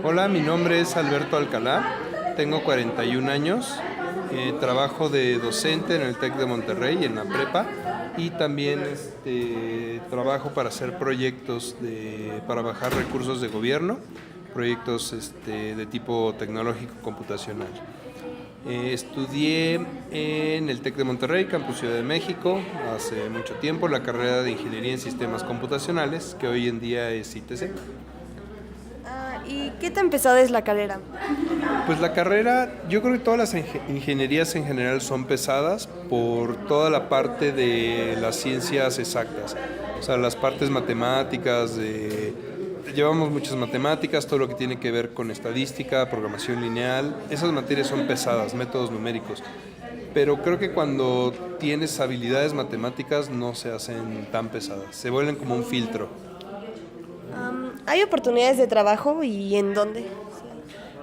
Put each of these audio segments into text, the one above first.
Hola, mi nombre es Alberto Alcalá, tengo 41 años, trabajo de docente en el TEC de Monterrey, en la prepa, y también trabajo para hacer proyectos para bajar recursos de gobierno, proyectos de tipo tecnológico computacional. Estudié en el TEC de Monterrey, Campus Ciudad de México, hace mucho tiempo, la carrera de Ingeniería en Sistemas Computacionales, que hoy en día es ITC. ¿Y qué tan pesada es la carrera? Pues la carrera, yo creo que todas las ingenierías en general son pesadas por toda la parte de las ciencias exactas, o sea, las partes matemáticas, llevamos muchas matemáticas, todo lo que tiene que ver con estadística, programación lineal, esas materias son pesadas, métodos numéricos, pero creo que cuando tienes habilidades matemáticas no se hacen tan pesadas, se vuelven como un filtro. ¿Hay oportunidades de trabajo y en dónde?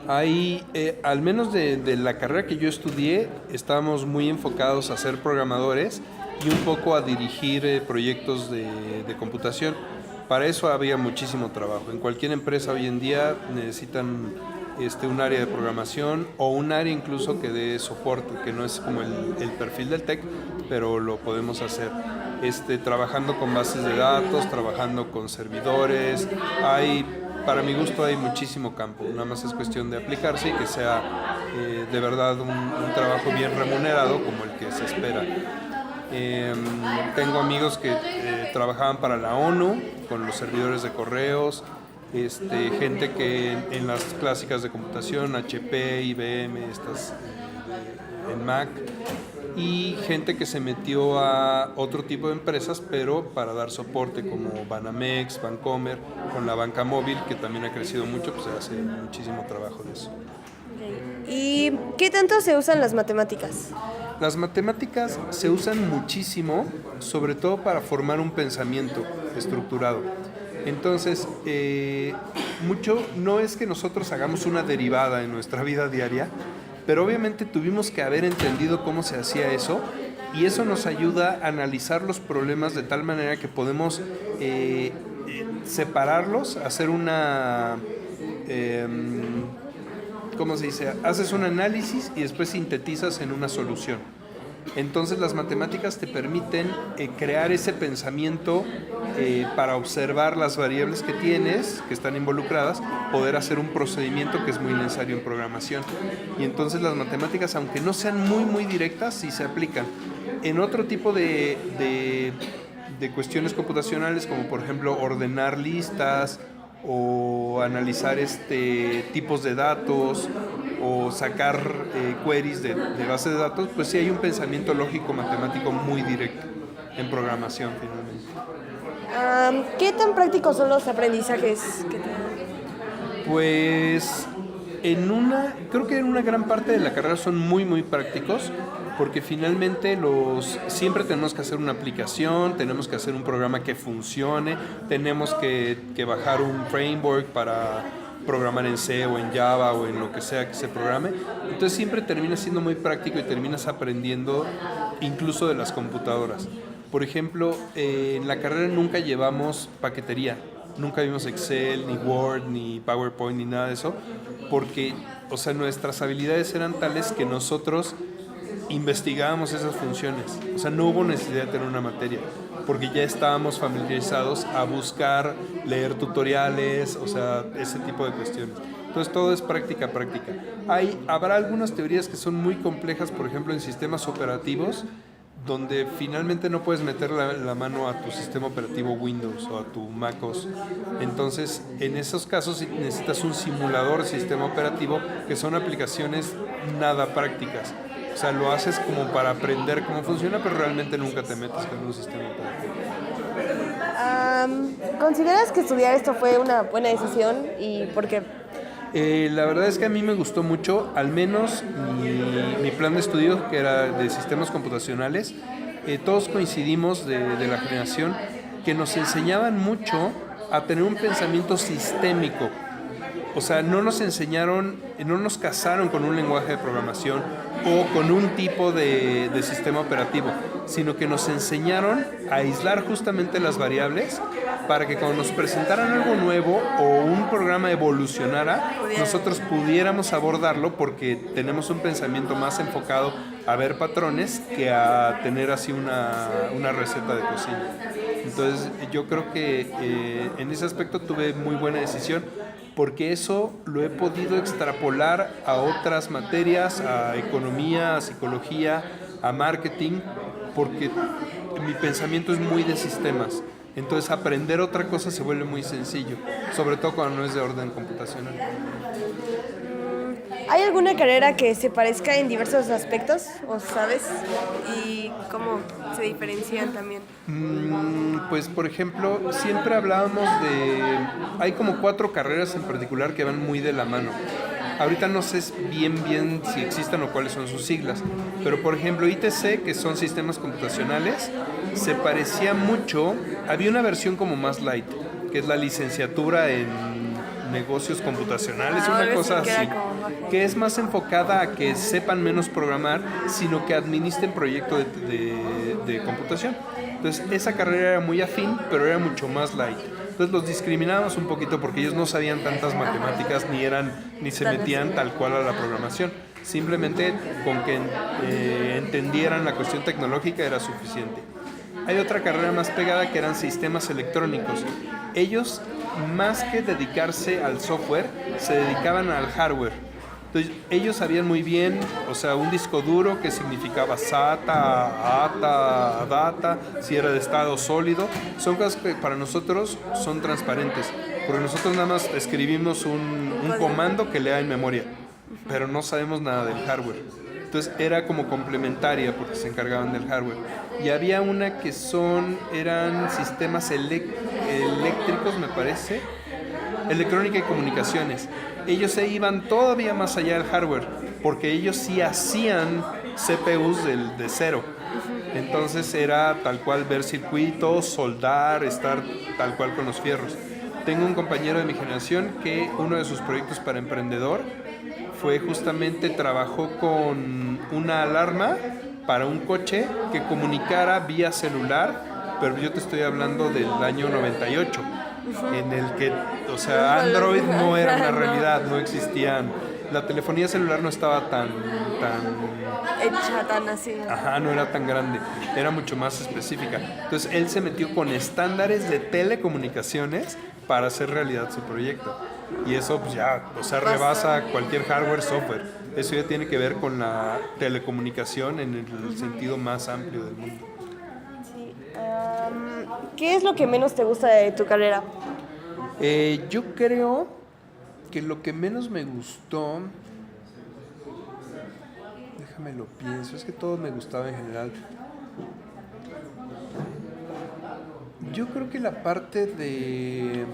Hay, al menos de la carrera que yo estudié, estábamos muy enfocados a ser programadores y un poco a dirigir proyectos de computación. Para eso había muchísimo trabajo. En cualquier empresa hoy en día necesitan un área de programación o un área incluso que dé soporte, que no es como el perfil del tech, pero lo podemos hacer. Trabajando con bases de datos, trabajando con servidores, para mi gusto hay muchísimo campo, nada más es cuestión de aplicarse y que sea de verdad un trabajo bien remunerado como el que se espera. Tengo amigos que trabajaban para la ONU con los servidores de correos, gente que en las clásicas de computación, HP, IBM, estas en Mac, y gente que se metió a otro tipo de empresas, pero para dar soporte, como Banamex, Bancomer, con la banca móvil, que también ha crecido mucho, pues se hace muchísimo trabajo de eso. ¿Y qué tanto se usan las matemáticas? Las matemáticas se usan muchísimo, sobre todo para formar un pensamiento estructurado. Entonces, mucho no es que nosotros hagamos una derivada en nuestra vida diaria, pero obviamente tuvimos que haber entendido cómo se hacía eso, y eso nos ayuda a analizar los problemas de tal manera que podemos separarlos, hacer una... ¿cómo se dice? Haces un análisis y después sintetizas en una solución. Entonces las matemáticas te permiten crear ese pensamiento para observar las variables que tienes, que están involucradas, poder hacer un procedimiento que es muy necesario en programación. Y entonces las matemáticas, aunque no sean muy directas, sí se aplican. En otro tipo de cuestiones computacionales, como por ejemplo ordenar listas o analizar tipos de datos o sacar queries de bases de datos, pues sí hay un pensamiento lógico matemático muy directo en programación finalmente. ¿Qué tan prácticos son los aprendizajes que tienen? Pues creo que en una gran parte de la carrera son muy prácticos, porque finalmente siempre tenemos que hacer una aplicación, tenemos que hacer un programa que funcione, tenemos que bajar un framework para programar en C o en Java o en lo que sea que se programe. Entonces siempre termina siendo muy práctico y terminas aprendiendo incluso de las computadoras. Por ejemplo, en la carrera nunca llevamos paquetería. Nunca vimos Excel, ni Word, ni PowerPoint, ni nada de eso, porque, o sea, nuestras habilidades eran tales que nosotros investigábamos esas funciones. O sea, no hubo necesidad de tener una materia, porque ya estábamos familiarizados a buscar, leer tutoriales, o sea, ese tipo de cuestiones. Entonces todo es práctica. Habrá algunas teorías que son muy complejas, por ejemplo, en sistemas operativos, donde finalmente no puedes meter la mano a tu sistema operativo Windows o a tu MacOS. Entonces, en esos casos necesitas un simulador de sistema operativo, que son aplicaciones nada prácticas. O sea, lo haces como para aprender cómo funciona, pero realmente nunca te metes con un sistema operativo. ¿Consideras que estudiar esto fue una buena decisión y por qué? La verdad es que a mí me gustó mucho, al menos mi plan de estudio, que era de sistemas computacionales. Todos coincidimos de la generación que nos enseñaban mucho a tener un pensamiento sistémico. O sea, no nos casaron con un lenguaje de programación o con un tipo de sistema operativo, sino que nos enseñaron a aislar justamente las variables para que cuando nos presentaran algo nuevo o un programa evolucionara, nosotros pudiéramos abordarlo porque tenemos un pensamiento más enfocado a ver patrones que a tener así una receta de cocina. Entonces yo creo que en ese aspecto tuve muy buena decisión porque eso lo he podido extrapolar a otras materias, a economía, a psicología, a marketing, porque mi pensamiento es muy de sistemas. Entonces aprender otra cosa se vuelve muy sencillo, sobre todo cuando no es de orden computacional. ¿Hay alguna carrera que se parezca en diversos aspectos, o sabes? ¿Y cómo se diferencian también? Pues por ejemplo, siempre hablábamos hay como 4 carreras en particular que van muy de la mano. Ahorita no sé bien si existen o cuáles son sus siglas, pero por ejemplo ITC, que son sistemas computacionales, se parecía mucho, había una versión como más light, que es la licenciatura en negocios computacionales, una cosa así, que es más enfocada a que sepan menos programar, sino que administren proyectos de computación. Entonces esa carrera era muy afín, pero era mucho más light. Entonces los discriminábamos un poquito porque ellos no sabían tantas matemáticas ni se metían tal cual a la programación. Simplemente con que entendieran la cuestión tecnológica era suficiente. Hay otra carrera más pegada que eran sistemas electrónicos. Ellos, más que dedicarse al software, se dedicaban al hardware. Entonces, ellos sabían muy bien, o sea, un disco duro que significaba SATA, ATA, DATA, si era de estado sólido. Son cosas que para nosotros son transparentes, porque nosotros nada más escribimos un comando que lea en memoria, pero no sabemos nada del hardware. Entonces era como complementaria porque se encargaban del hardware. Y había una que eran sistemas eléctricos, me parece, electrónica y comunicaciones. Ellos se iban todavía más allá del hardware, porque ellos sí hacían CPUs de cero. Entonces era tal cual ver circuitos, soldar, estar tal cual con los fierros. Tengo un compañero de mi generación que uno de sus proyectos para emprendedor fue justamente trabajó con una alarma para un coche que comunicara vía celular, pero yo te estoy hablando del año 98, en el que, o sea, Android no era una realidad, no existían, la telefonía celular no estaba tan hecha tan así. Ajá, no era tan grande, era mucho más específica. Entonces él se metió con estándares de telecomunicaciones para hacer realidad su proyecto. Y eso pues ya, o sea, rebasa cualquier hardware, software. Eso ya tiene que ver con la telecomunicación en el sentido más amplio del mundo. Sí. ¿Qué es lo que menos te gusta de tu carrera? Yo creo que lo que menos me gustó, déjame lo pienso, es que todo me gustaba en general. Yo creo que la parte de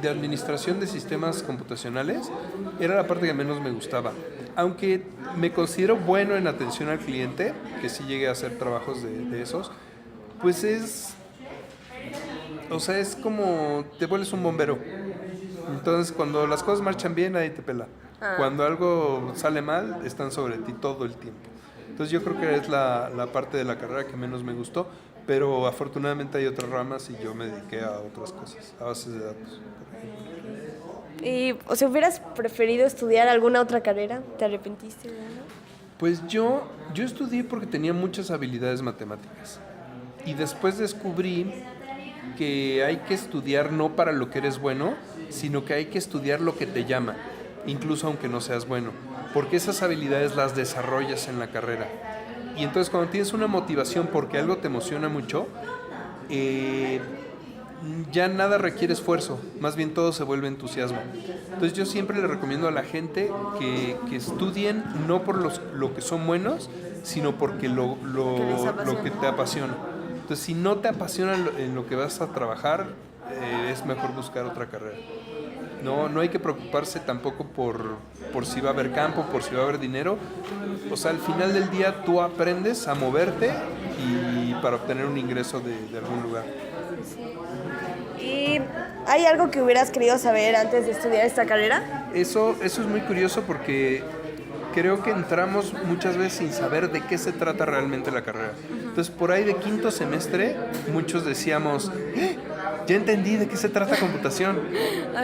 administración de sistemas computacionales era la parte que menos me gustaba. Aunque me considero bueno en atención al cliente, que sí llegué a hacer trabajos de esos, pues es como te vuelves un bombero. Entonces cuando las cosas marchan bien, nadie te pela. Cuando algo sale mal, están sobre ti todo el tiempo. Entonces yo creo que es la parte de la carrera que menos me gustó, pero afortunadamente hay otras ramas y yo me dediqué a otras cosas, a bases de datos. Y, o sea, ¿hubieras preferido estudiar alguna otra carrera? ¿Te arrepentiste de algo? Pues yo estudié porque tenía muchas habilidades matemáticas y después descubrí que hay que estudiar no para lo que eres bueno, sino que hay que estudiar lo que te llama, incluso aunque no seas bueno, porque esas habilidades las desarrollas en la carrera. Y entonces cuando tienes una motivación porque algo te emociona mucho, ya nada requiere esfuerzo, más bien todo se vuelve entusiasmo. Entonces yo siempre le recomiendo a la gente que estudien no por lo que son buenos, sino porque lo que te apasiona. Entonces si no te apasiona en lo que vas a trabajar, es mejor buscar otra carrera. No hay que preocuparse tampoco por si va a haber campo, por si va a haber dinero. O sea, al final del día tú aprendes a moverte y para obtener un ingreso de algún lugar. ¿Y hay algo que hubieras querido saber antes de estudiar esta carrera? Eso es muy curioso porque creo que entramos muchas veces sin saber de qué se trata realmente la carrera. Entonces, por ahí de quinto semestre, muchos decíamos, ya entendí de qué se trata computación.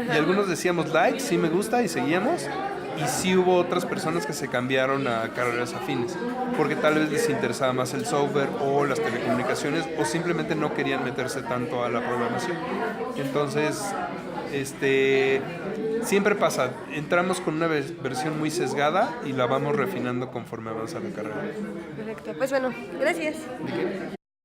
Y algunos decíamos like, sí me gusta y seguíamos. Y sí hubo otras personas que se cambiaron a carreras afines, porque tal vez les interesaba más el software o las telecomunicaciones, o simplemente no querían meterse tanto a la programación. Entonces, siempre pasa, entramos con una versión muy sesgada y la vamos refinando conforme avanza la carrera. Perfecto. Pues bueno, gracias. ¿De qué?